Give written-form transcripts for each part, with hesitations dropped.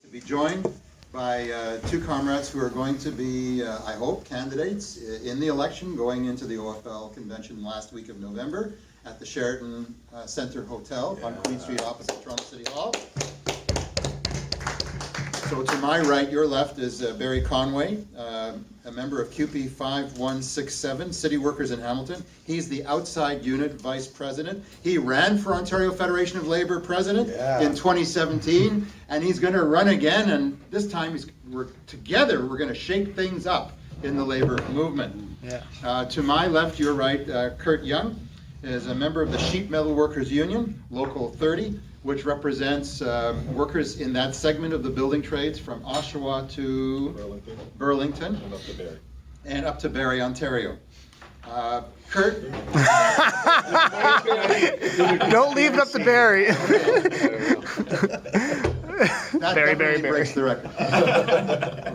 to be joined by two comrades who are going to be, I hope, candidates in the election going into the OFL convention last week of November at the Sheraton Centre Hotel on Queen Street opposite Toronto City Hall. So to my right, your left, is Barry Conway, a member of QP 5167, City Workers in Hamilton. He's the outside unit vice president. He ran for Ontario Federation of Labour president in 2017, and he's going to run again, and this time we're going to shake things up in the labour movement. To my left, your right, Kurt Young is a member of the Sheet Metal Workers Union, Local 30, which represents workers in that segment of the building trades from Oshawa to Burlington and up to Barrie, Ontario. Kurt? Don't leave it up to Barrie. That Barrie, definitely Barrie, breaks the record.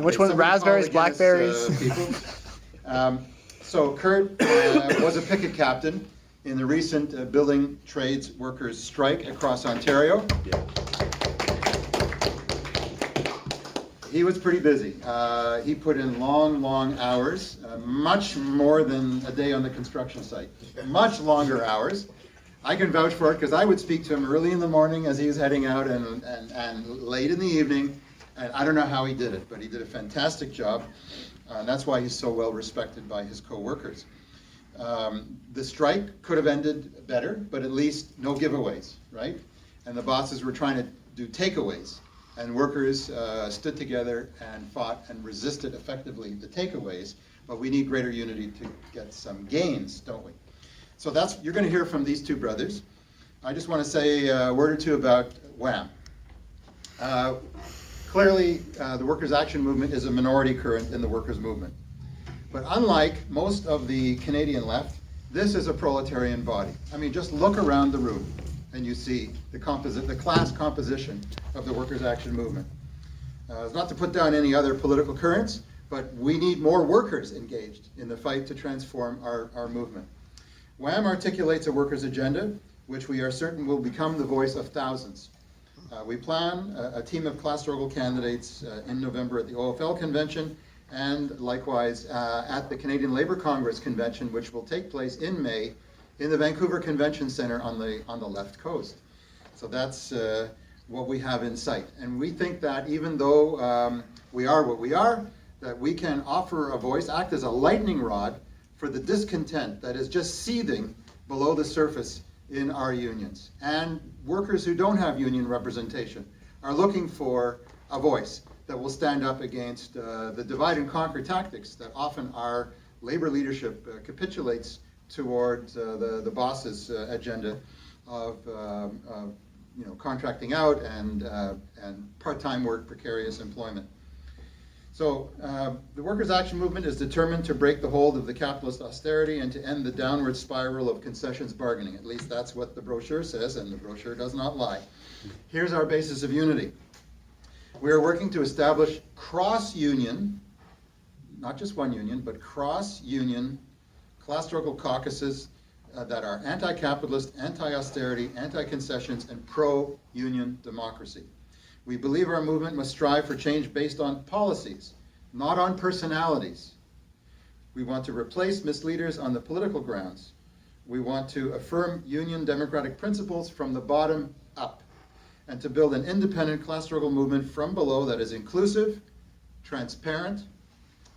Which one? Somebody Raspberries, call against, blackberries? people. So Kurt was a picket captain in the recent building trades workers strike across Ontario. He was pretty busy. He put in long hours, much more than a day on the construction site, much longer hours. I can vouch for it because I would speak to him early in the morning as he was heading out and late in the evening, and I don't know how he did it, but he did a fantastic job, and that's why he's so well respected by his co-workers. The strike could have ended better, but at least no giveaways, right? And the bosses were trying to do takeaways, and workers stood together and fought and resisted effectively the takeaways, but we need greater unity to get some gains, don't we? So you're going to hear from these two brothers. I just want to say a word or two about WAM. Clearly, the Workers' Action Movement is a minority current in the workers' movement. But unlike most of the Canadian left, this is a proletarian body. I mean, just look around the room and you see the class composition of the Workers' Action Movement. It's not to put down any other political currents, but we need more workers engaged in the fight to transform our movement. WAM articulates a workers' agenda, which we are certain will become the voice of thousands. We plan a team of class struggle candidates in November at the OFL convention, and likewise at the Canadian Labour Congress convention, which will take place in May in the Vancouver Convention Centre on the left coast. So that's what we have in sight. And we think that even though we are what we are, that we can offer a voice, act as a lightning rod for the discontent that is just seething below the surface in our unions. And workers who don't have union representation are looking for a voice that will stand up against the divide and conquer tactics that often our labor leadership capitulates towards the boss's agenda of contracting out and part-time work, precarious employment. So the Workers' Action Movement is determined to break the hold of the capitalist austerity and to end the downward spiral of concessions bargaining. At least that's what the brochure says, and the brochure does not lie. Here's our basis of unity. We are working to establish cross-union, not just one union, but cross-union class struggle caucuses that are anti-capitalist, anti-austerity, anti-concessions, and pro-union democracy. We believe our movement must strive for change based on policies, not on personalities. We want to replace misleaders on the political grounds. We want to affirm union democratic principles from the bottom up, and to build an independent class struggle movement from below that is inclusive, transparent,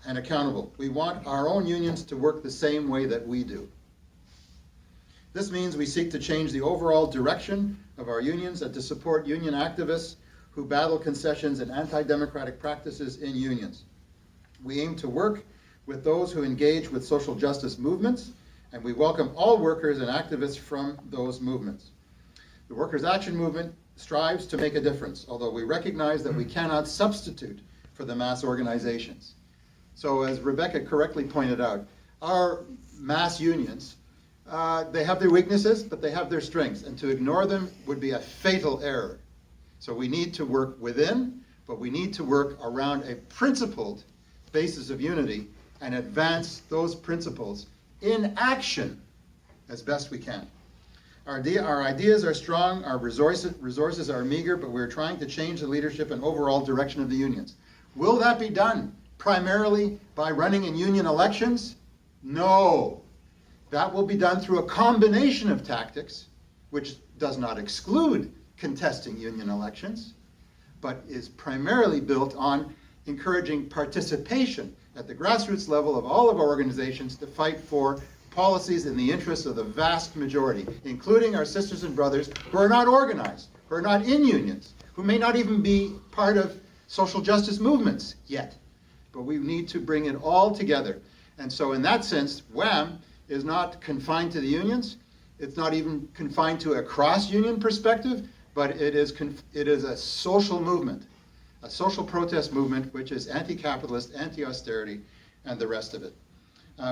and accountable. We want our own unions to work the same way that we do. This means we seek to change the overall direction of our unions and to support union activists who battle concessions and anti-democratic practices in unions. We aim to work with those who engage with social justice movements, and we welcome all workers and activists from those movements. The Workers' Action Movement strives to make a difference, although we recognize that we cannot substitute for the mass organizations. So as Rebecca correctly pointed out, our mass unions, they have their weaknesses, but they have their strengths, and to ignore them would be a fatal error. So we need to work within, but we need to work around a principled basis of unity and advance those principles in action as best we can. Our ideas are strong, our resources are meager, but we're trying to change the leadership and overall direction of the unions. Will that be done primarily by running in union elections? No. That will be done through a combination of tactics, which does not exclude contesting union elections, but is primarily built on encouraging participation at the grassroots level of all of our organizations to fight for policies in the interests of the vast majority, including our sisters and brothers who are not organized, who are not in unions, who may not even be part of social justice movements yet. But we need to bring it all together. And so in that sense, WHAM is not confined to the unions. It's not even confined to a cross-union perspective, but it is a social movement, a social protest movement which is anti-capitalist, anti-austerity, and the rest of it.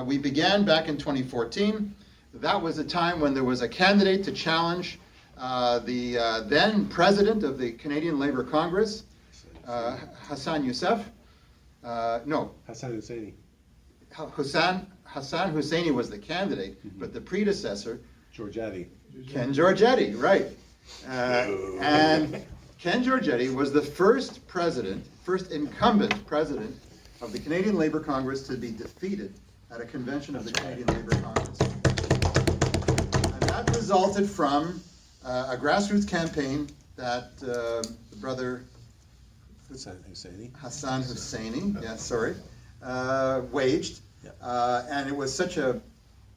We began back in 2014. That was a time when there was a candidate to challenge the then president of the Canadian Labour Congress, Hassan Youssef. No. Hassan Husseini. Hassan Husseini was the candidate, but the predecessor, Giorgetti. Ken Giorgetti, right. And Ken Giorgetti was the first incumbent president of the Canadian Labour Congress to be defeated at a convention of the Canadian Labour Congress. And that resulted from a grassroots campaign that the brother Hassan Husseini. Hassan Husseini, waged. And it was such a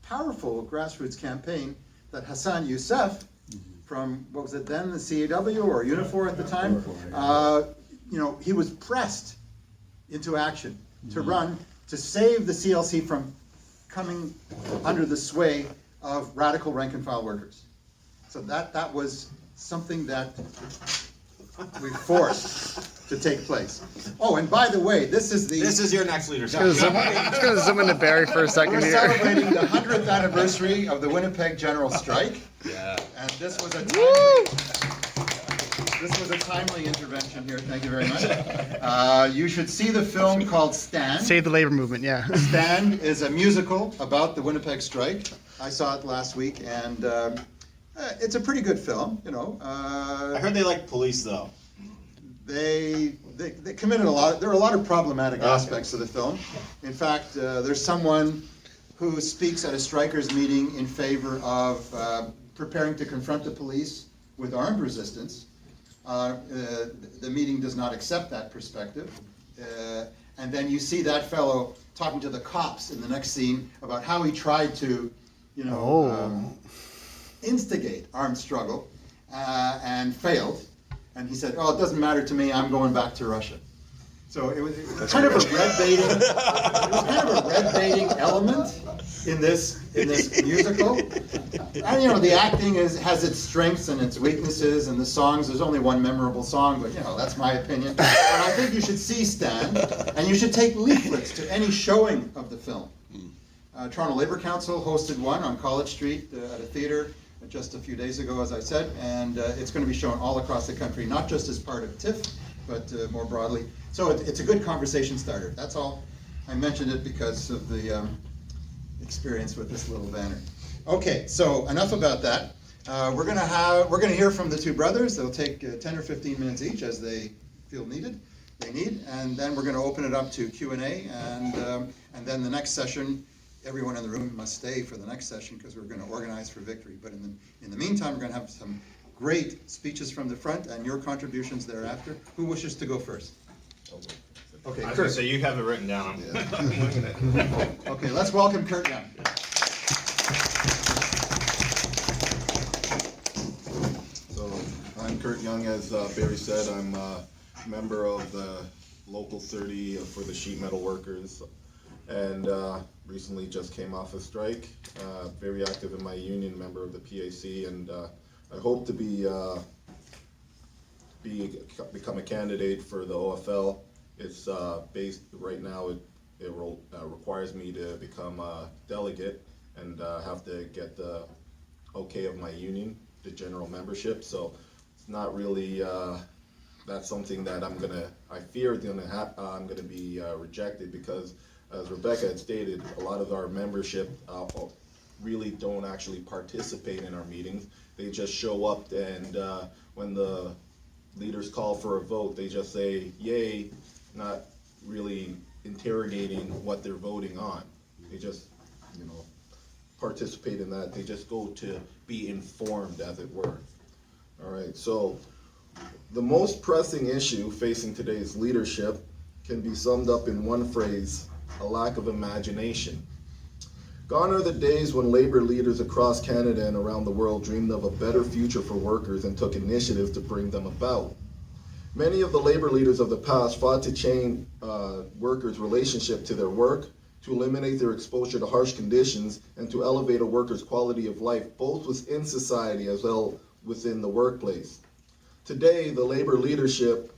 powerful grassroots campaign that Hassan Youssef, from, what was it then, the CAW or Unifor at the time, he was pressed into action to run to save the CLC from coming under the sway of radical rank and file workers. So that was something that we forced to take place. Oh, and by the way, this is your next leadership. Just gonna zoom into Barry for a second We're here. celebrating the 100th anniversary of the Winnipeg General Strike. Yeah. And this was a timely intervention here. Thank you very much. You should see the film called Stand. Save the labor movement, yeah. Stand is a musical about the Winnipeg strike. I saw it last week, and it's a pretty good film. I heard they like police though. They committed a lot. There are a lot of problematic aspects of the film. In fact, there's someone who speaks at a strikers meeting in favor of preparing to confront the police with armed resistance. The meeting does not accept that perspective. And then you see that fellow talking to the cops in the next scene about how he tried to, instigate armed struggle and failed. And he said, "Oh, it doesn't matter to me. I'm going back to Russia." So it was kind of a red baiting. It was kind of a red baiting element in this musical. And the acting has its strengths and its weaknesses, and the songs. There's only one memorable song, but that's my opinion. But I think you should see Stand, and you should take leaflets to any showing of the film. Toronto Labour Council hosted one on College Street at a theater just a few days ago, as I said, and it's going to be shown all across the country, not just as part of TIFF, but more broadly. So it's a good conversation starter. That's all. I mentioned it because of the experience with this little banner. Okay, so enough about that. We're going to hear from the two brothers. They'll take 10 or 15 minutes each as they feel needed. And then we're going to open it up to Q&A, and then the next session. Everyone in the room must stay for the next session because we're going to organize for victory. But in the meantime, we're going to have some great speeches from the front and your contributions thereafter. Who wishes to go first? Okay, I was Kurt. gonna say you have it written down. Okay, let's welcome Kurt Young. So I'm Kurt Young, as Barry said. I'm a member of the Local 30 for the sheet metal workers, and recently just came off a strike. Very active in my union, member of the PAC, and I hope to become a candidate for the OFL. It's based right now. It requires me to become a delegate and have to get the okay of my union, the general membership. So it's not really. That's something that I'm gonna be rejected because, as Rebecca had stated, a lot of our membership really don't actually participate in our meetings. They just show up and when the leaders call for a vote, they just say yay, not really interrogating what they're voting on. They just, participate in that. They just go to be informed, as it were. All right, so the most pressing issue facing today's leadership can be summed up in one phrase: a lack of imagination. Gone are the days when labor leaders across Canada and around the world dreamed of a better future for workers and took initiative to bring them about. Many of the labor leaders of the past fought to change workers' relationship to their work, to eliminate their exposure to harsh conditions, and to elevate a worker's quality of life, both within society as well within the workplace. Today, the labor leadership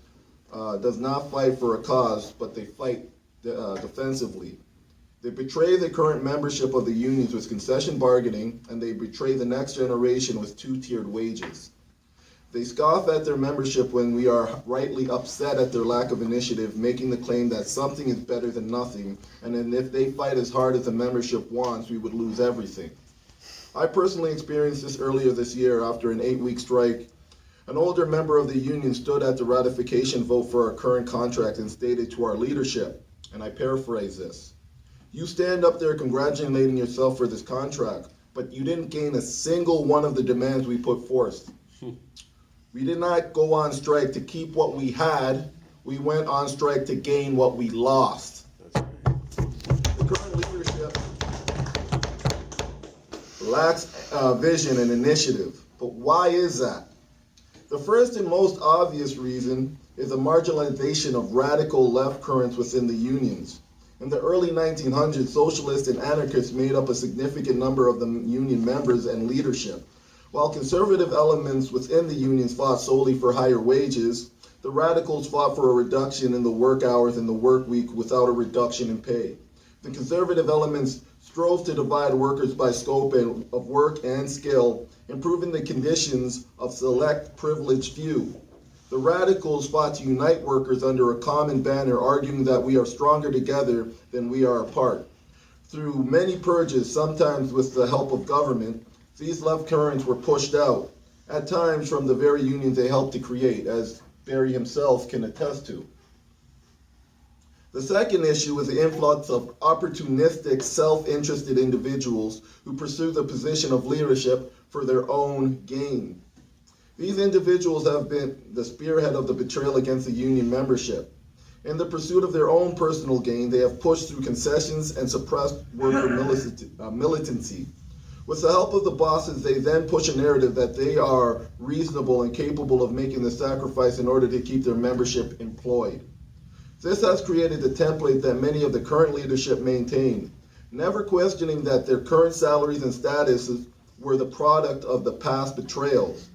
does not fight for a cause, but they fight defensively. They betray the current membership of the unions with concession bargaining, and they betray the next generation with two-tiered wages. They scoff at their membership when we are rightly upset at their lack of initiative, making the claim that something is better than nothing, and then if they fight as hard as the membership wants, we would lose everything. I personally experienced this earlier this year after an 8-week strike. An older member of the union stood at the ratification vote for our current contract and stated to our leadership, and I paraphrase this: "You stand up there congratulating yourself for this contract, but you didn't gain a single one of the demands we put forth. We did not go on strike to keep what we had. We went on strike to gain what we lost." The current leadership lacks vision and initiative. But why is that? The first and most obvious reason is the marginalization of radical left currents within the unions. In the early 1900s, socialists and anarchists made up a significant number of the union members and leadership. While conservative elements within the unions fought solely for higher wages, the radicals fought for a reduction in the work hours and the work week without a reduction in pay. The conservative elements strove to divide workers by scope of work and skill, improving the conditions of select privileged few. The radicals fought to unite workers under a common banner, arguing that we are stronger together than we are apart. Through many purges, sometimes with the help of government, these left currents were pushed out, at times from the very unions they helped to create, as Barry himself can attest to. The second issue is the influx of opportunistic, self-interested individuals who pursue the position of leadership for their own gain. These individuals have been the spearhead of the betrayal against the union membership. In the pursuit of their own personal gain, they have pushed through concessions and suppressed worker militancy. With the help of the bosses, they then push a narrative that they are reasonable and capable of making the sacrifice in order to keep their membership employed. This has created the template that many of the current leadership maintain, never questioning that their current salaries and statuses were the product of the past betrayals.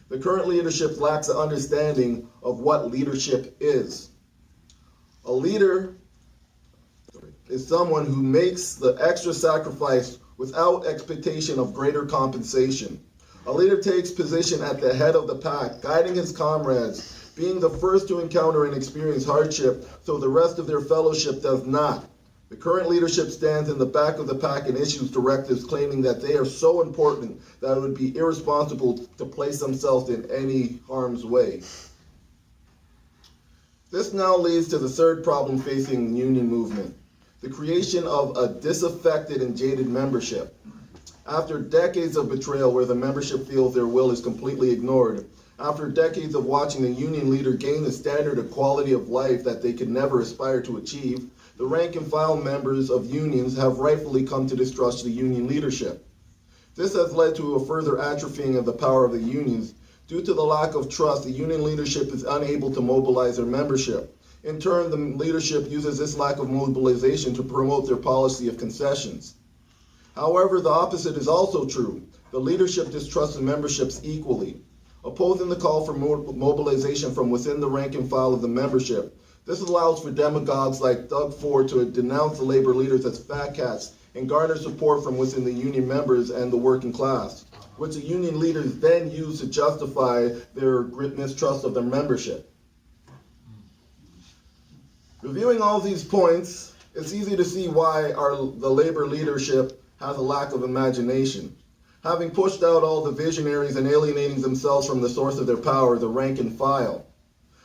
The current leadership lacks an understanding of what leadership is. A leader is someone who makes the extra sacrifice without expectation of greater compensation. A leader takes position at the head of the pack, guiding his comrades, being the first to encounter and experience hardship so the rest of their fellowship does not. The current leadership stands in the back of the pack and issues directives claiming that they are so important that it would be irresponsible to place themselves in any harm's way. This now leads to the third problem facing the union movement: the creation of a disaffected and jaded membership. After decades of betrayal where the membership feels their will is completely ignored, after decades of watching the union leader gain the standard of quality of life that they could never aspire to achieve, the rank and file members of unions have rightfully come to distrust the union leadership. This has led to a further atrophying of the power of the unions. Due to the lack of trust, the union leadership is unable to mobilize their membership. In turn, the leadership uses this lack of mobilization to promote their policy of concessions. However, the opposite is also true. The leadership distrusts the memberships equally. Opposing the call for mobilization from within the rank and file of the membership, this allows for demagogues like Doug Ford to denounce the labor leaders as fat cats and garner support from within the union members and the working class, which the union leaders then use to justify their mistrust of their membership. Reviewing all these points, it's easy to see why the labor leadership has a lack of imagination. having pushed out all the visionaries and alienating themselves from the source of their power, the rank and file.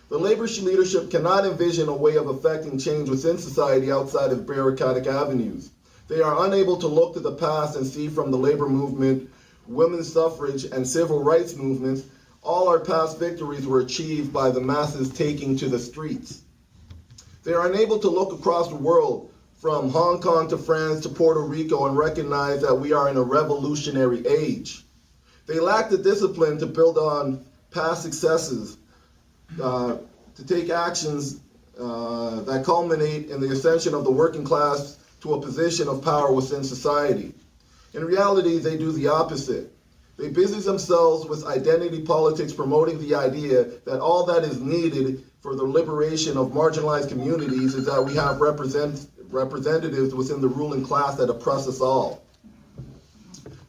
The labor leadership cannot envision a way of affecting change within society outside of bureaucratic avenues. They are unable to look to the past and see from the labor movement, women's suffrage, and civil rights movements, all our past victories were achieved by the masses taking to the streets. They are unable to look across the world, from Hong Kong to France to Puerto Rico, and recognize that we are in a revolutionary age. They lack the discipline to build on past successes, to take actions that culminate in the ascension of the working class to a position of power within society. In reality, they do the opposite. They busy themselves with identity politics, promoting the idea that all that is needed for the liberation of marginalized communities is that we have representatives within the ruling class that oppress us all.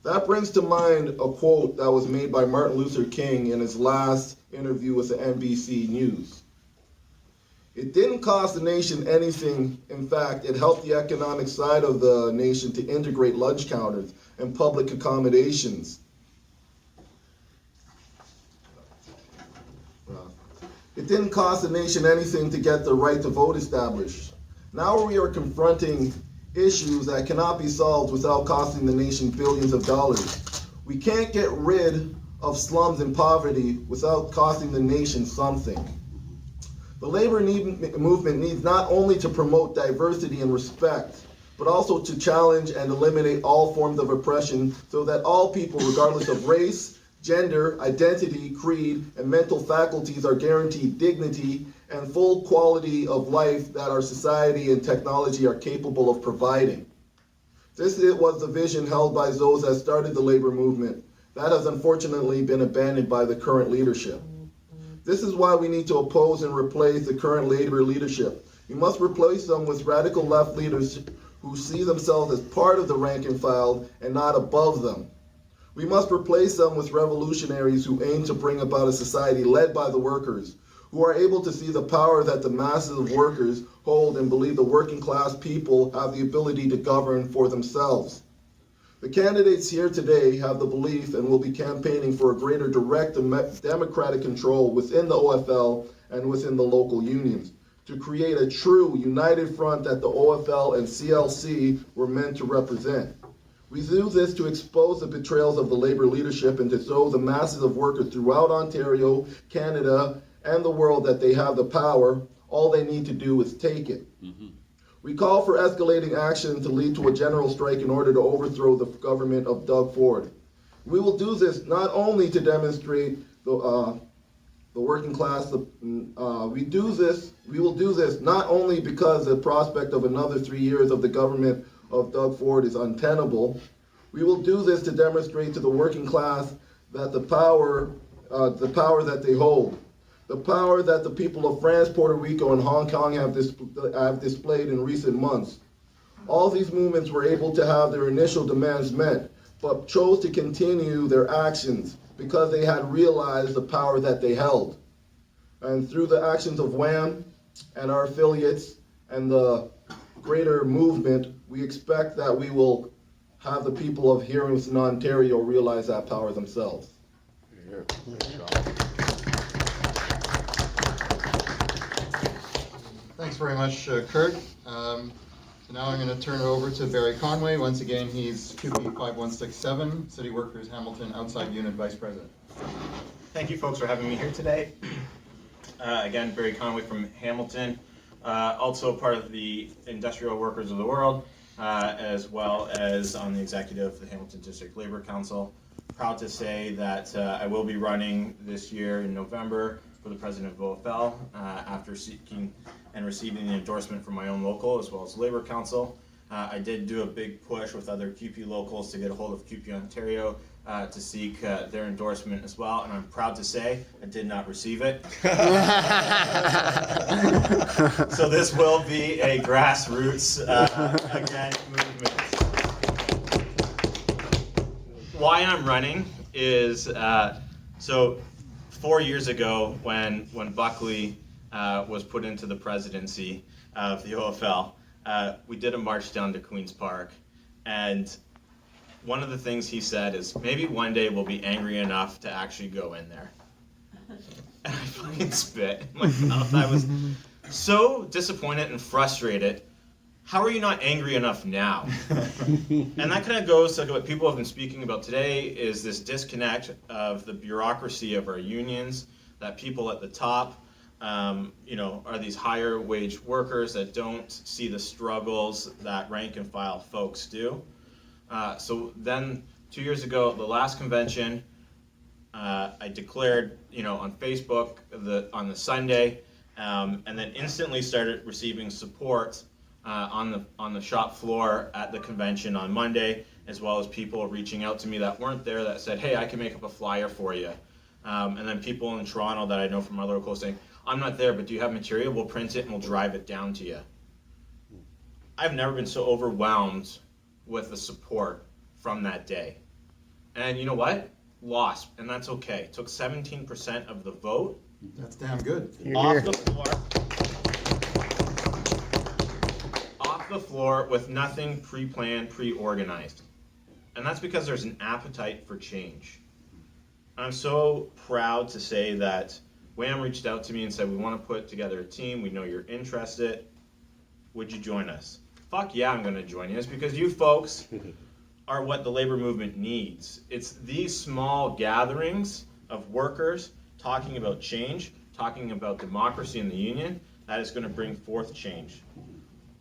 That brings to mind a quote that was made by Martin Luther King in his last interview with the NBC News. It didn't cost the nation anything. In fact, it helped the economic side of the nation to integrate lunch counters and public accommodations. It didn't cost the nation anything to get the right to vote established. Now we are confronting issues that cannot be solved without costing the nation billions of dollars. We can't get rid of slums and poverty without costing the nation something. The labor movement needs not only to promote diversity and respect, but also to challenge and eliminate all forms of oppression so that all people, regardless of race, gender, identity, creed, and mental faculties, are guaranteed dignity and full quality of life that our society and technology are capable of providing. This was the vision held by those that started the labor movement. That has unfortunately been abandoned by the current leadership. This is why we need to oppose and replace the current labor leadership. We must replace them with radical left leaders who see themselves as part of the rank and file and not above them. We must replace them with revolutionaries who aim to bring about a society led by the workers, who are able to see the power that the masses of workers hold and believe the working class people have the ability to govern for themselves. The candidates here today have the belief and will be campaigning for a greater direct democratic control within the OFL and within the local unions, to create a true united front that the OFL and CLC were meant to represent. We do this to expose the betrayals of the labor leadership and to show the masses of workers throughout Ontario, Canada, and the world that they have the power. All they need to do is take it. We call for escalating action to lead to a general strike in order to overthrow the government of Doug Ford. We will do this not only to demonstrate the working class. We will do this not only because the prospect of another 3 years of the government of Doug Ford is untenable. We will do this to demonstrate to the working class that the power that they hold, the power that the people of France, Puerto Rico, and Hong Kong have displayed in recent months. All these movements were able to have their initial demands met, but chose to continue their actions because they had realized the power that they held. And through the actions of WHAM and our affiliates and the greater movement, we expect that we will have the people of here in Ontario realize that power themselves. Thanks very much, Kurt. So now I'm going to turn it over to Barry Conway. Once again, he's QP 5167, City Workers Hamilton Outside Unit Vice President. Thank you folks for having me here today. Again, Barry Conway from Hamilton, also part of the Industrial Workers of the World, as well as on the executive of the Hamilton District Labor Council. Proud to say that I will be running this year in November for the president of OFL after seeking and receiving the endorsement from my own local as well as Labor Council. I did do a big push with other QP locals to get a hold of QP Ontario to seek their endorsement as well, and I'm proud to say I did not receive it. So this will be a grassroots again movement. Why I'm running is so 4 years ago when Buckley was put into the presidency of the OFL, we did a march down to Queen's Park, and one of the things he said is, maybe one day we'll be angry enough to actually go in there. And I fucking spit in my mouth. I was so disappointed and frustrated. How are you not angry enough now? And that kind of goes to what people have been speaking about today, is this disconnect of the bureaucracy of our unions, that people at the top, are these higher wage workers that don't see the struggles that rank and file folks do. So then 2 years ago, the last convention, I declared, on Facebook on the Sunday, and then instantly started receiving support on the shop floor at the convention on Monday, as well as people reaching out to me that weren't there that said, hey, I can make up a flyer for you. And then people in Toronto that I know from other locals saying, I'm not there, but do you have material? We'll print it and we'll drive it down to you. I've never been so overwhelmed with the support from that day. And you know what? Lost, and that's okay. Took 17% of the vote. That's damn good. You're Off here. the floor. Off the floor with nothing pre-planned, pre-organized. And that's because there's an appetite for change. I'm so proud to say that Wham reached out to me and said, we want to put together a team. We know you're interested. Would you join us? Fuck yeah, I'm going to join you. It's because you folks are what the labor movement needs. It's these small gatherings of workers talking about change, talking about democracy in the union, that is going to bring forth change.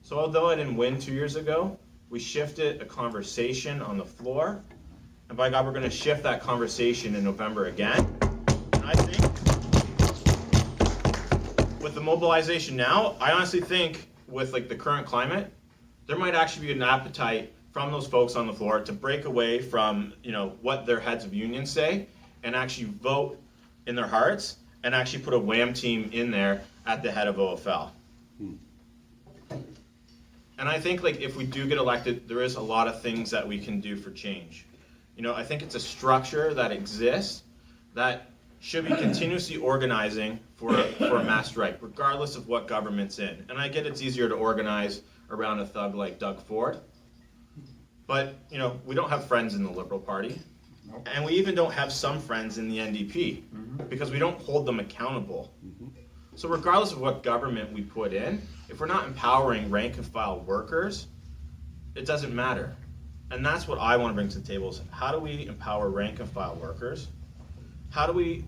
So although I didn't win 2 years ago, we shifted a conversation on the floor, and by God, we're going to shift that conversation in November again. And I think with the mobilization now, I honestly think with the current climate, there might actually be an appetite from those folks on the floor to break away from what their heads of unions say and actually vote in their hearts and actually put a Wham team in there at the head of OFL. And I think if we do get elected, there is a lot of things that we can do for change. I think it's a structure that exists that should be continuously organizing for a mass strike, regardless of what government's in. And I get it's easier to organize around a thug like Doug Ford, but we don't have friends in the Liberal Party, Nope. and we even don't have some friends in the NDP because we don't hold them accountable. So regardless of what government we put in, if we're not empowering rank and file workers, it doesn't matter. And that's what I want to bring to the table is how do we empower rank and file workers? How do we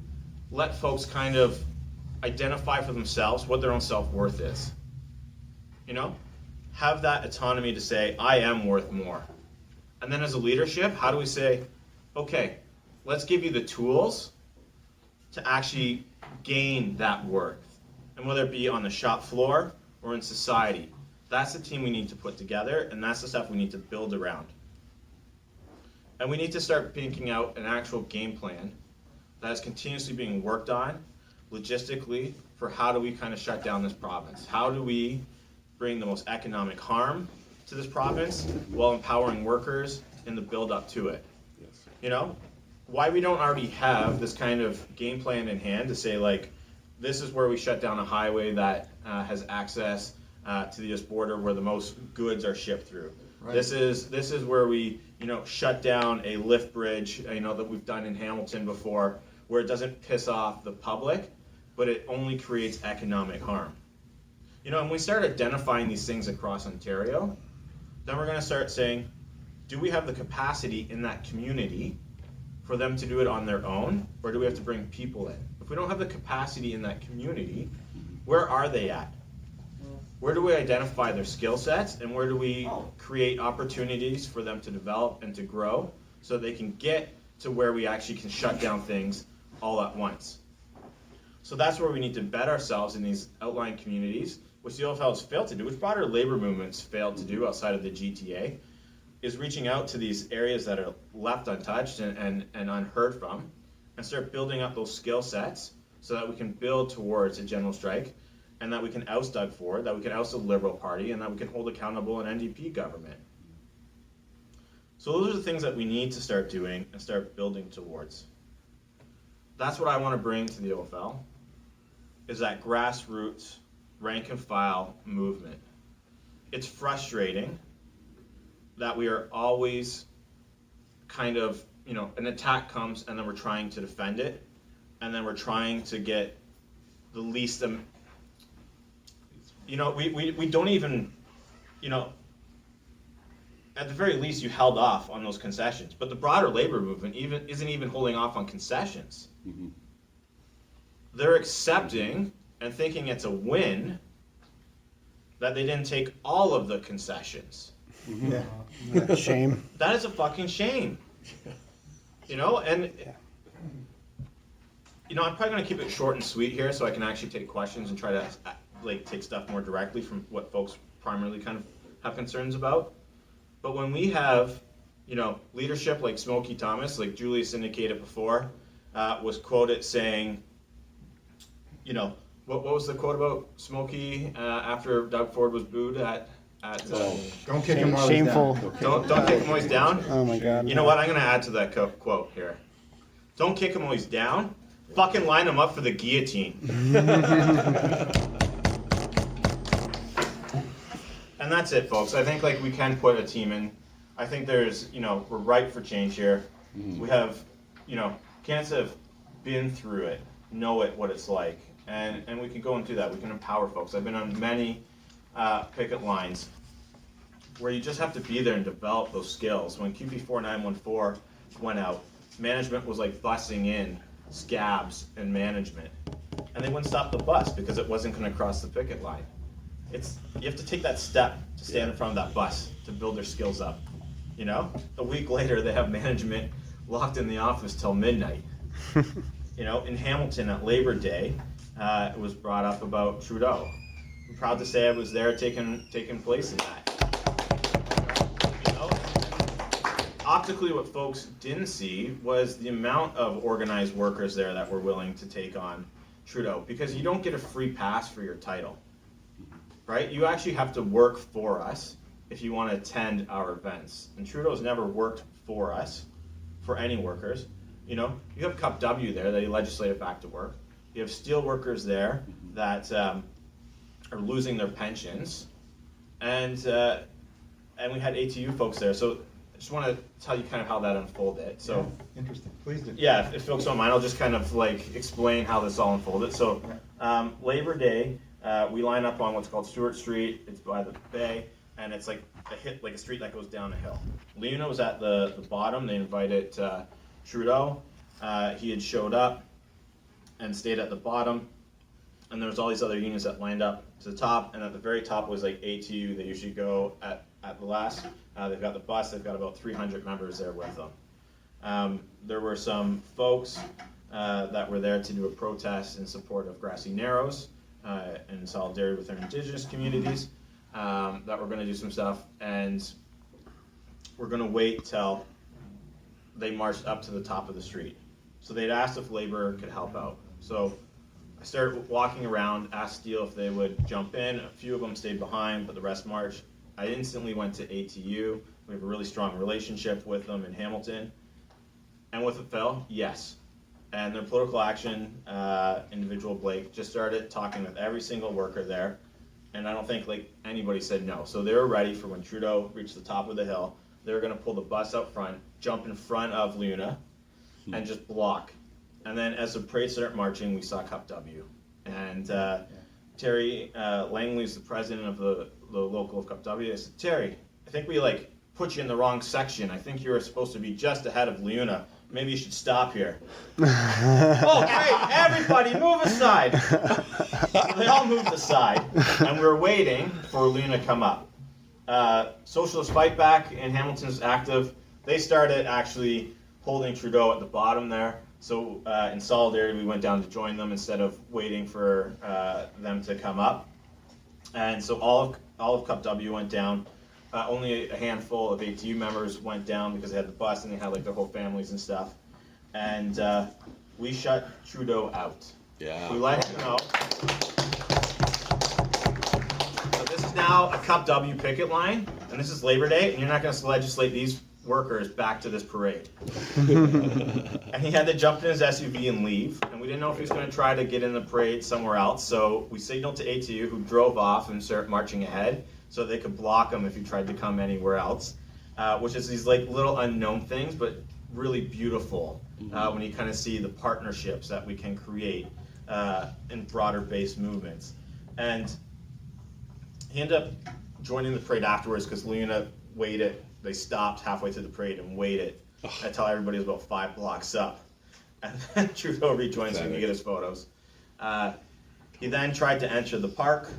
let folks kind of identify for themselves what their own self-worth is? Have that autonomy to say, I am worth more. And then as a leadership, how do we say, okay, let's give you the tools to actually gain that worth? And whether it be on the shop floor or in society, that's the team we need to put together, and that's the stuff we need to build around. And we need to start thinking out an actual game plan that is continuously being worked on logistically for how do we kind of shut down this province? How do we bring the most economic harm to this province while empowering workers in the build up to it? Yes. Why we don't already have this kind of game plan in hand to say this is where we shut down a highway that has access to the US border where the most goods are shipped through. Right. This is where we shut down a lift bridge that we've done in Hamilton before, where it doesn't piss off the public, but it only creates economic harm. And we start identifying these things across Ontario, then we're going to start saying, do we have the capacity in that community for them to do it on their own, or do we have to bring people in? If we don't have the capacity in that community, where are they at? Where do we identify their skill sets, and where do we create opportunities for them to develop and to grow so they can get to where we actually can shut down things all at once? So that's where we need to embed ourselves in these outlying communities, which the OFL has failed to do, which broader labor movements failed to do outside of the GTA, is reaching out to these areas that are left untouched and unheard from, and start building up those skill sets so that we can build towards a general strike, and that we can oust Doug Ford, that we can oust the Liberal Party, and that we can hold accountable an NDP government. So those are the things that we need to start doing and start building towards. That's what I want to bring to the OFL, is that grassroots, rank and file movement. It's frustrating that we are always kind of, an attack comes and then we're trying to defend it, and then we're trying to get the least, we don't even, at the very least you held off on those concessions, but the broader labor movement isn't even holding off on concessions. Mm-hmm. They're accepting and thinking it's a win that they didn't take all of the concessions. Shame. That is a fucking shame. And I'm probably gonna keep it short and sweet here so I can actually take questions and try to take stuff more directly from what folks primarily kind of have concerns about. But when we have, leadership like Smokey Thomas, like Julius indicated before, was quoted saying, what was the quote about Smokey after Doug Ford was booed at Don't kick him while he's Shameful. down. don't kick him while he's down? Oh my God. You know what? I'm going to add to that quote here. Don't kick him while he's down. Fucking line him up for the guillotine. And that's it, folks. I think we can put a team in. I think there's, we're ripe for change here. We have, candidates that have been through it, know what it's like, and we can go and do that. We can empower folks. I've been on many picket lines where you just have to be there and develop those skills. When QP 4914 went out, management was bussing in scabs and management, and they wouldn't stop the bus because it wasn't going to cross the picket line. You have to take that step to stand in front of that bus to build their skills up. A week later they have management locked in the office till midnight. In Hamilton at Labor Day, it was brought up about Trudeau. I'm proud to say I was there taking place in that. Optically, what folks didn't see was the amount of organized workers there that were willing to take on Trudeau, because you don't get a free pass for your title, right? You actually have to work for us if you want to attend our events. And Trudeau's never worked for us, for any workers. You have Cup W there that he legislated back to work. You have steel workers there that are losing their pensions, and we had ATU folks there. So I just want to tell you kind of how that unfolded. So Interesting. Please do. yeah, if folks don't mind, I'll just kind of explain how this all unfolded. So Labor Day, we line up on what's called Stewart Street. It's by the bay, and it's a street that goes down a hill. Luna was at the bottom. They invited Trudeau. He had showed up and stayed at the bottom, and there was all these other unions that lined up to the top, and at the very top was ATU. They usually go at the last. They've got the bus. They've got about 300 members there with them. There were some folks that were there to do a protest in support of Grassy Narrows in solidarity with their Indigenous communities that were going to do some stuff, and we're going to wait till they marched up to the top of the street. So they'd asked if Labor could help out. So I started walking around, asked Steele if they would jump in. A few of them stayed behind, but the rest marched. I instantly went to ATU. We have a really strong relationship with them in Hamilton. And with it fell, yes. And their political action individual, Blake, just started talking with every single worker there. And I don't think anybody said no. So they were ready for when Trudeau reached the top of the hill. They were going to pull the bus out front, jump in front of Luna, and just block. And then as the parade started marching, we saw Cup W. And Terry Langley's the president of the local of Cup W. I said, Terry, I think we put you in the wrong section. I think you were supposed to be just ahead of Luna. Maybe you should stop here. Oh, great! Everybody move aside! They all moved aside, and we were waiting for Luna to come up. Socialist Fight Back in Hamilton's active. They started actually holding Trudeau at the bottom there. So in solidarity, we went down to join them instead of waiting for them to come up. And so all of Cup W went down. Only a handful of ATU members went down because they had the bus and they had their whole families and stuff. And we shut Trudeau out. Yeah. We let him know. So this is now a Cup W picket line, and this is Labor Day, and you're not going to legislate these workers back to this parade. And he had to jump in his SUV and leave, and we didn't know if he was going to try to get in the parade somewhere else, so we signaled to ATU, who drove off and started marching ahead so they could block him if he tried to come anywhere else. which is these like little unknown things, but really beautiful when you kind of see the partnerships that we can create in broader based movements. And he ended up joining the parade afterwards because Luna waited. They stopped halfway through the parade and waited until everybody was about 5 blocks up. And then Trudeau rejoined so he could get his photos. He then tried to enter the park,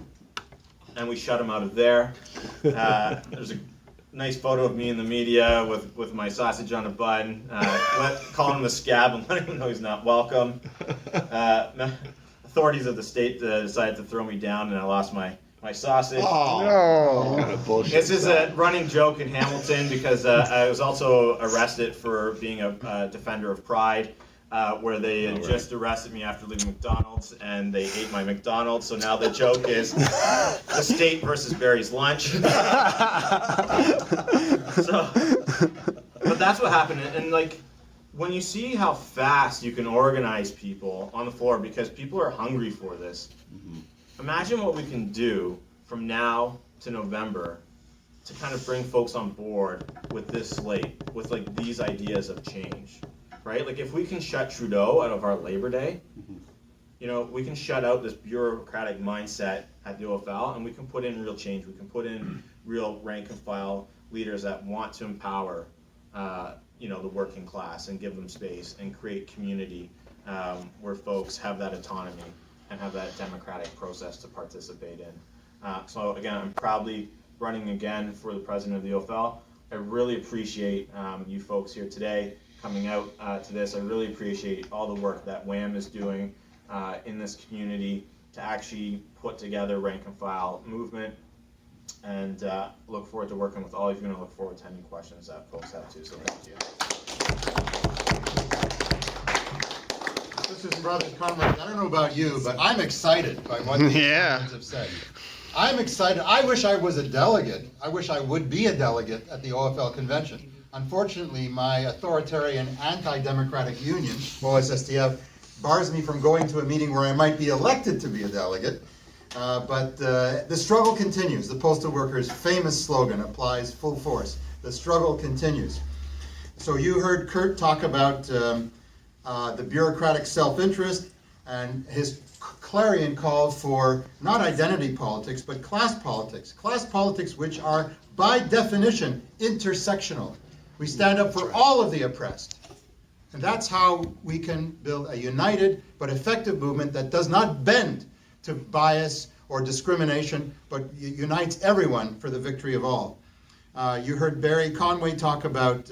and we shut him out of there. There's a nice photo of me in the media with my sausage on a bun, calling him a scab and letting him know he's not welcome. Authorities of the state decided to throw me down, and I lost my sausage. No. Kind of bullshit. This is a running joke in Hamilton because I was also arrested for being a defender of Pride, where they had just arrested me after leaving McDonald's, and they ate my McDonald's. So now the joke is the state versus Barry's lunch. So, but that's what happened, and like when you see how fast you can organize people on the floor because people are hungry for this. Imagine what we can do from now to November to kind of bring folks on board with this slate, with like these ideas of change, right? Like if we can shut Trudeau out of our Labor Day, you know, we can shut out this bureaucratic mindset at the OFL, and we can put in real change. We can put in real rank and file leaders that want to empower, you know, the working class and give them space and create community where folks have that autonomy and have that democratic process to participate in. So again, I'm proudly running again for the president of the OFL. I really appreciate you folks here today coming out to this. I really appreciate all the work that WHAM is doing in this community to actually put together rank and file movement, and look forward to working with all of you, and I look forward to any questions that folks have too, so thank you. Sisters and brothers, comrades, I don't know about you, but I'm excited by what these comrades have said. I'm excited. I wish I was a delegate. I wish I would be a delegate at the OFL convention. Unfortunately, my authoritarian anti-democratic union, OSSTF, bars me from going to a meeting where I might be elected to be a delegate. But the struggle continues. The postal workers' famous slogan applies full force. The struggle continues. So you heard Kurt talk about the bureaucratic self-interest and his clarion call for not identity politics, but class politics which are by definition intersectional. We stand up for all of the oppressed. And that's how we can build a united but effective movement that does not bend to bias or discrimination, but unites everyone for the victory of all. You heard Barry Conway talk about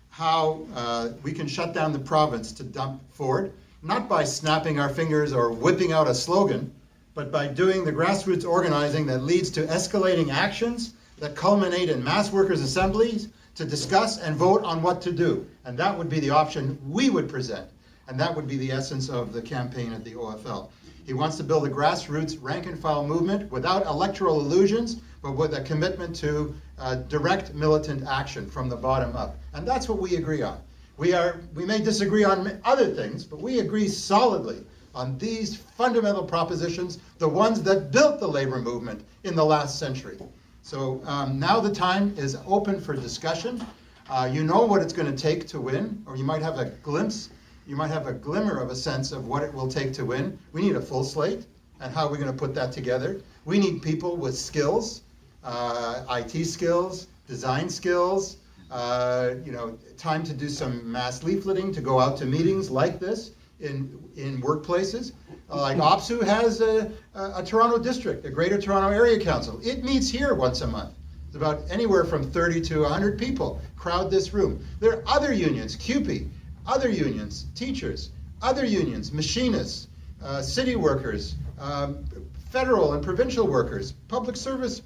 how we can shut down the province to dump Ford, not by snapping our fingers or whipping out a slogan, but by doing the grassroots organizing that leads to escalating actions that culminate in mass workers' assemblies to discuss and vote on what to do. And that would be the option we would present. And that would be the essence of the campaign at the OFL. He wants to build a grassroots rank and file movement without electoral illusions, but with a commitment to direct militant action from the bottom up. And that's what we agree on. We may disagree on other things, but we agree solidly on these fundamental propositions, the ones that built the labor movement in the last century. So now the time is open for discussion. You know what it's going to take to win, or you might have a glimpse, you might have a glimmer of a sense of what it will take to win. We need a full slate, and how are we going to put that together? We need people with skills, IT skills, design skills, time to do some mass leafleting, to go out to meetings like this in workplaces. Like OPSU has a Toronto district, a Greater Toronto Area Council. It meets here once a month. It's about anywhere from 30 to 100 people crowd this room. There are other unions, CUPE, other unions, teachers, other unions, machinists, city workers, federal and provincial workers, public service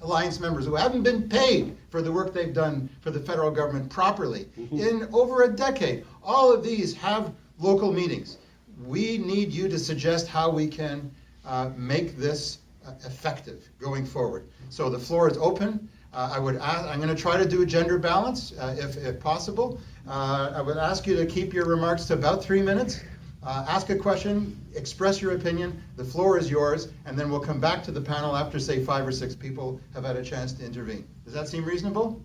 alliance members who haven't been paid for the work they've done for the federal government properly in over a decade. All of these have local meetings. We need you to suggest how we can make this effective going forward. So the floor is open. I'm going to try to do a gender balance if possible. I would ask you to keep your remarks to about 3 minutes. Ask a question, express your opinion, the floor is yours, and then we'll come back to the panel after, say, 5 or 6 people have had a chance to intervene. Does that seem reasonable?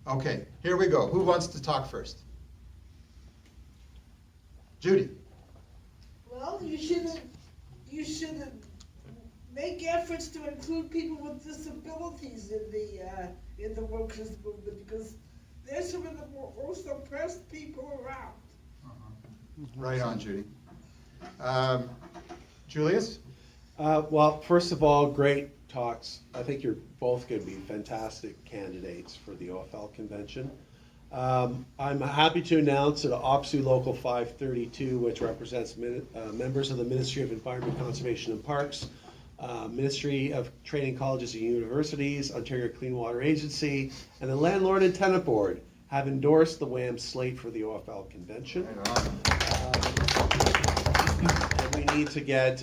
Okay, here we go. Who wants to talk first? Judy? Well, you should make efforts to include people with disabilities in the workers' movement, because they're some of the most oppressed people around. Right on, Judy. Julius? Well, first of all, great talks. I think you're both going to be fantastic candidates for the OFL convention. I'm happy to announce that OPSU Local 532, which represents members of the Ministry of Environment, Conservation and Parks, Ministry of Training Colleges and Universities, Ontario Clean Water Agency, and the Landlord and Tenant Board, have endorsed the WAM slate for the OFL convention. Right on. And we need to get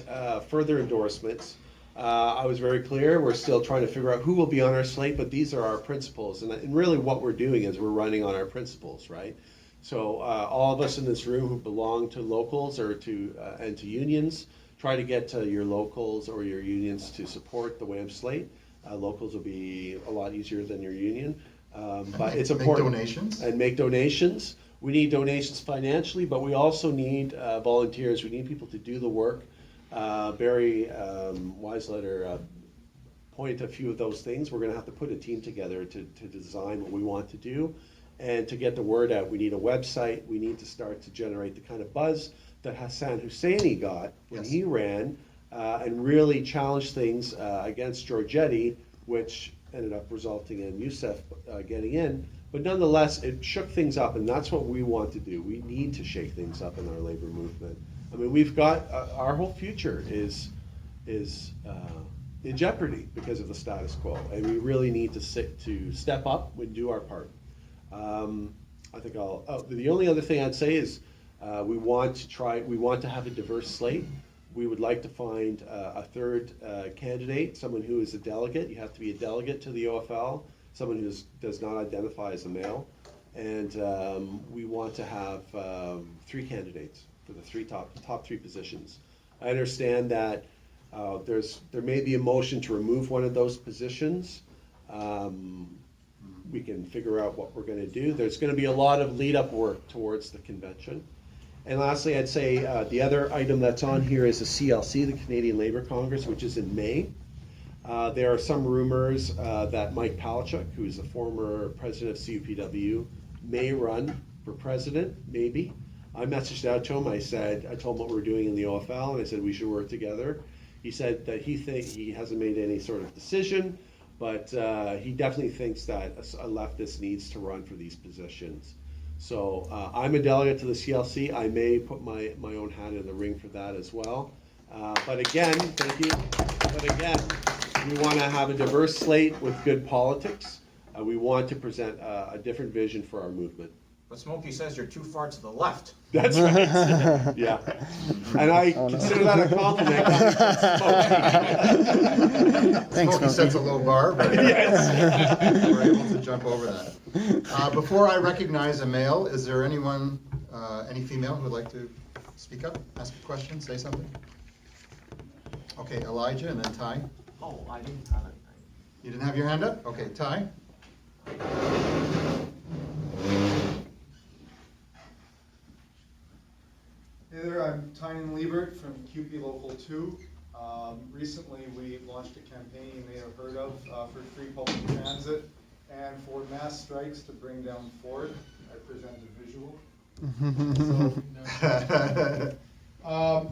further endorsements. I was very clear, we're still trying to figure out who will be on our slate, but these are our principles. And really what we're doing is we're running on our principles, right? So all of us in this room who belong to locals or and to unions, try to get to your locals or your unions to support the WAM slate. Locals will be a lot easier than your union. But it's important. Make donations. And make donations. We need donations financially, but we also need volunteers. We need people to do the work. Barry Weisletter pointed to a few of those things. We're going to have to put a team together to design what we want to do. And to get the word out, we need a website. We need to start to generate the kind of buzz that Hassan Husseini got when Yes. he ran and really challenged things against Giorgetti, which ended up resulting in Youssef getting in. But nonetheless, it shook things up, and that's what we want to do. We need to shake things up in our labor movement. I mean, we've got our whole future is in jeopardy because of the status quo, and we really need to step up and do our part. I think the only other thing I'd say is we want to have a diverse slate. We would like to find a third candidate, someone who is a delegate. You have to be a delegate to the OFL, someone who does not identify as a male. And we want to have 3 candidates for the top three positions. I understand that there may be a motion to remove one of those positions. We can figure out what we're going to do. There's going to be a lot of lead-up work towards the convention. And lastly, I'd say the other item that's on here is the CLC, the Canadian Labour Congress, which is in May. There are some rumors that Mike Palachuk, who is the former president of CUPW, may run for president, maybe. I messaged out to him. I told him what we're doing in the OFL, and I said we should work together. He said that he hasn't made any sort of decision, but he definitely thinks that a leftist needs to run for these positions. So I'm a delegate to the CLC. I may put my own hat in the ring for that as well. But again, thank you. But again, we want to have a diverse slate with good politics. We want to present a different vision for our movement. But Smokey says you're too far to the left. That's right. Yeah. And I consider that a compliment coming from Smokey. Thanks, Smokey sets a low bar, but we're able to jump over that. Before I recognize a male, is there anyone, any female who would like to speak up, ask a question, say something? Okay, Elijah and then Ty. Oh, I didn't have it. You didn't have your hand up? Okay, Ty. Hey there, I'm Tynan Liebert from QP Local 2. Recently, we launched a campaign you may have heard of for free public transit and for mass strikes to bring down Ford. I present a visual.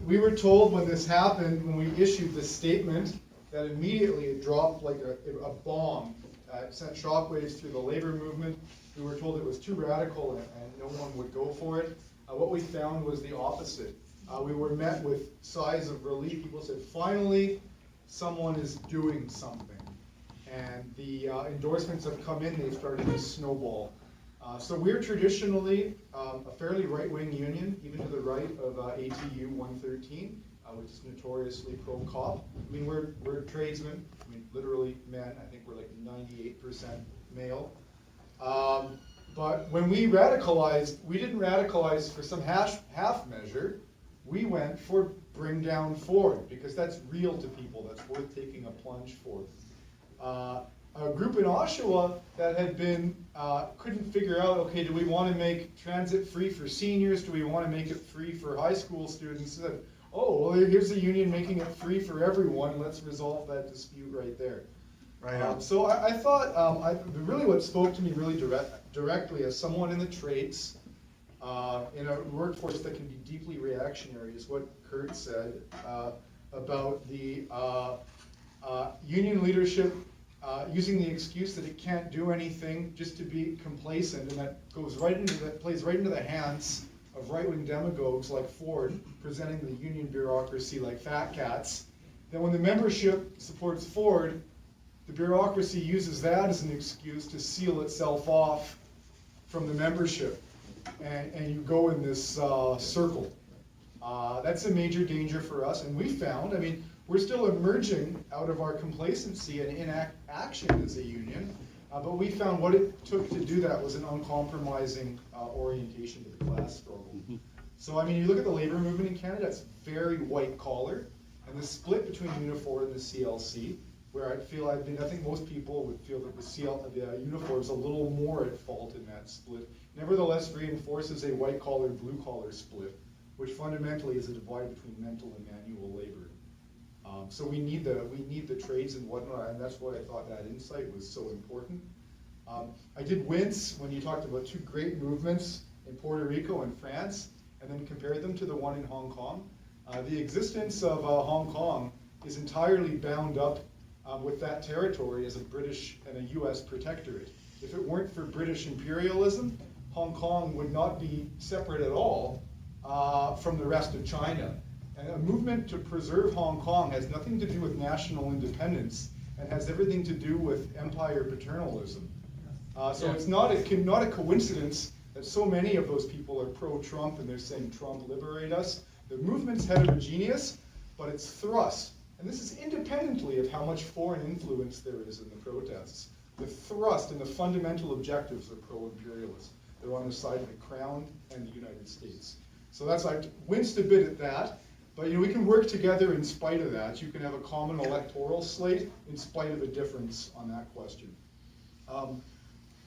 We were told when this happened, when we issued this statement, that immediately it dropped like a bomb. It sent shockwaves through the labor movement. We were told it was too radical and no one would go for it. What we found was the opposite. We were met with sighs of relief. People said, finally, someone is doing something. And the endorsements have come in, they've started to snowball. So we're traditionally a fairly right-wing union, even to the right of ATU 113, which is notoriously pro-cop. I mean, we're tradesmen, I mean, literally men. I think we're like 98% male. But when we radicalized, we didn't radicalize for some half measure. We went for bring down Ford, because that's real to people. That's worth taking a plunge for. a group in Oshawa that had been, couldn't figure out, okay, do we want to make transit free for seniors? Do we want to make it free for high school students? Said, oh, well, here's the union making it free for everyone. Let's resolve that dispute right there. Right on. So I thought, really what spoke to me really directly as someone in the trades, in a workforce that can be deeply reactionary, is what Kurt said about the union leadership using the excuse that it can't do anything just to be complacent, and that plays right into the hands of right-wing demagogues like Ford, presenting the union bureaucracy like fat cats. Then when the membership supports Ford, the bureaucracy uses that as an excuse to seal itself off from the membership, and you go in this circle. That's a major danger for us, and we found, I mean, we're still emerging out of our complacency and inaction as a union, but we found what it took to do that was an uncompromising orientation to the class struggle. So, I mean, you look at the labor movement in Canada, it's very white collar, and the split between Unifor and the CLC, where I think most people would feel that the Unifor is a little more at fault in that split, nevertheless reinforces a white collar, blue collar split, which fundamentally is a divide between mental and manual labor. So we need the trades and whatnot, and that's why I thought that insight was so important. I did wince when you talked about two great movements in Puerto Rico and France, and then compared them to the one in Hong Kong. The existence of Hong Kong is entirely bound up with that territory as a British and a US protectorate. If it weren't for British imperialism, Hong Kong would not be separate at all from the rest of China. And a movement to preserve Hong Kong has nothing to do with national independence and has everything to do with empire paternalism. So it's not a coincidence that so many of those people are pro-Trump and they're saying Trump liberate us. The movement's heterogeneous, but it's thrust. And this is independently of how much foreign influence there is in the protests. The thrust and the fundamental objectives are pro-imperialist. They're on the side of the Crown and the United States. So I winced a bit at that, but we can work together in spite of that. You can have a common electoral slate in spite of a difference on that question.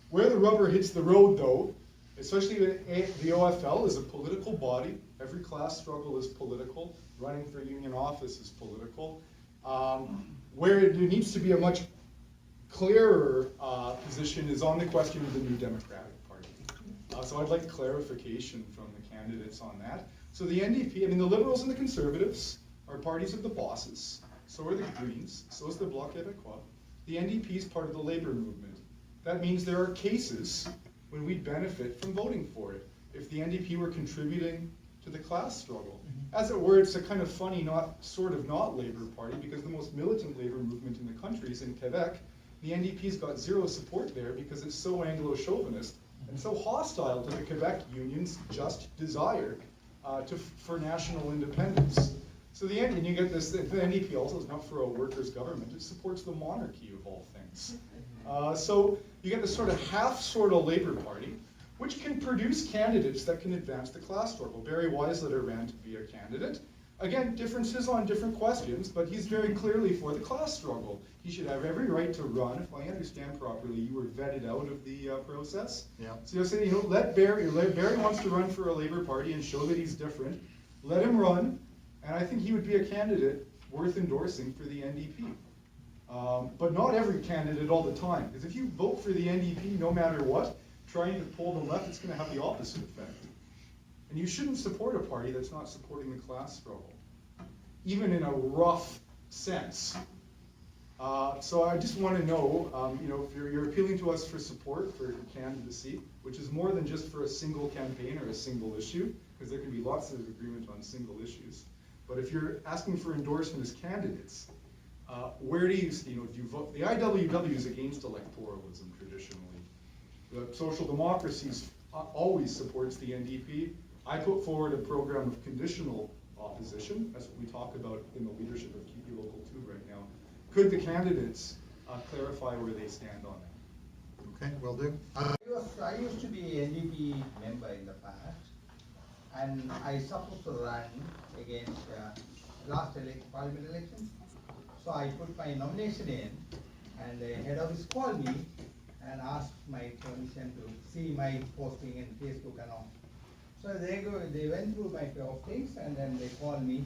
Where the rubber hits the road, though, especially the OFL is a political body. Every class struggle is political. Running for union office is political. Where there needs to be a much clearer position is on the question of the new Democratic Party. So I'd like clarification from the candidates on that. So the NDP, I mean, the Liberals and the Conservatives are parties of the bosses. So are the Greens. So is the Bloc Québécois. The NDP is part of the labor movement. That means there are cases when we benefit from voting for it. If the NDP were contributing to the class struggle. As it were, it's a kind of funny, not labor party, because the most militant labor movement in the country is in Quebec. The NDP's got zero support there because it's so Anglo-chauvinist and so hostile to the Quebec Union's just desire for national independence. So and you get this, the NDP also is not for a workers' government, it supports the monarchy of all things. So you get this sort of labor party, which can produce candidates that can advance the class struggle. Barry Weisletter ran to be a candidate. Again, differences on different questions, but he's very clearly for the class struggle. He should have every right to run. If I understand properly, you were vetted out of the process. Yeah. So you'll say, let Barry wants to run for a Labour Party and show that he's different. Let him run, and I think he would be a candidate worth endorsing for the NDP. But not every candidate all the time, because if you vote for the NDP no matter what, trying to pull them left, it's going to have the opposite effect. And you shouldn't support a party that's not supporting the class struggle, even in a rough sense. So I just want to know, if you're appealing to us for support for candidacy, which is more than just for a single campaign or a single issue, because there can be lots of agreement on single issues. But if you're asking for endorsement as candidates, where do you vote? The IWW is against electoralism traditionally. The Social Democracies always supports the NDP. I put forward a program of conditional opposition. That's what we talk about in the leadership of Keep Your Local 2 right now. Could the candidates clarify where they stand on that? Okay, will do. I used to be an NDP member in the past, and I supposed to run against last parliament election. So I put my nomination in, And the head office called me and asked my permission to see my posting in Facebook and all. So they went through my postings and then they called me,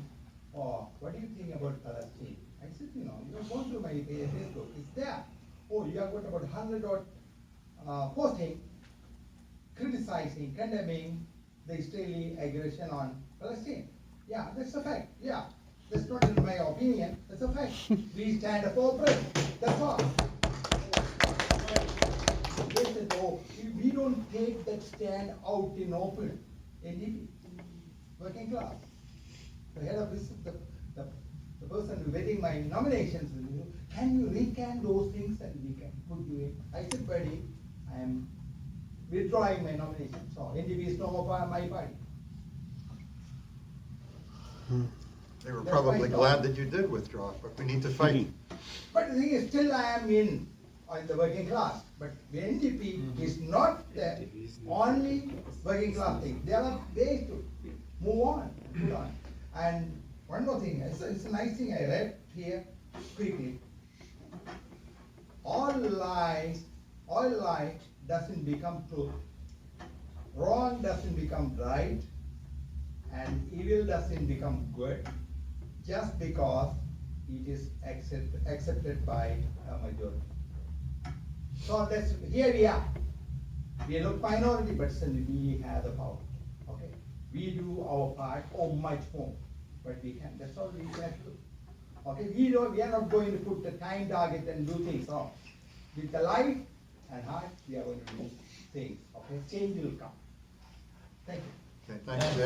oh, what do you think about Palestine? I said, you know, you have gone through my Facebook, it's there. Oh, you have got about 100 odd posting criticizing, condemning the Israeli aggression on Palestine. Yeah, that's a fact. Yeah, that's not in my opinion. That's a fact. We stand up for prayer. That's all. They said, oh, we don't take that stand out in open. NDP, working class. The head of this, the person vetting my nominations, can you recant those things and we can put you in? I said, buddy, I am withdrawing my nomination. So NDP is no more my party. They were That's probably my glad thought. that you did withdraw, but we need to fight. But the thing is, still I am in the working class. But the NDP is not the only working class thing. There are ways to move on, move on. And one more thing, it's a nice thing I read here quickly. All lie doesn't become truth. Wrong doesn't become right. And evil doesn't become good just because it is accepted by a majority. So that's, here we are. We look minority, but still we have the power. Okay? We do our part, or much more, but we can. That's all we can do. Okay? We are not going to put the time target and do things wrong. With the life and heart, we are going to do things. Okay? Change will come. Thank you. Okay, thank you,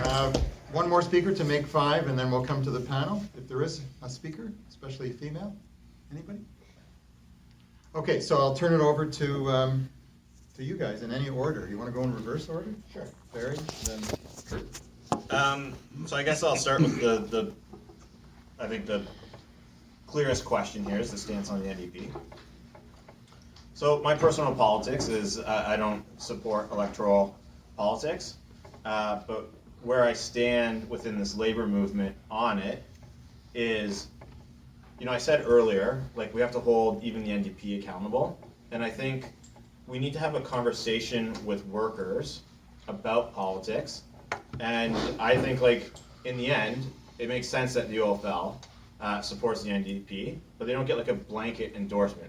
Dave. One more speaker to make 5, and then we'll come to the panel, if there is a speaker, especially female. Anybody? Okay, so I'll turn it over to you guys in any order. You want to go in reverse order? Sure. Barry, then Kurt. So I guess I'll start with I think the clearest question here is the stance on the NDP. So my personal politics is I don't support electoral politics, but where I stand within this labor movement on it is, you know, I said earlier, like, we have to hold even the NDP accountable, and I think we need to have a conversation with workers about politics, and I think, like, in the end, it makes sense that the OFL supports the NDP, but they don't get like a blanket endorsement.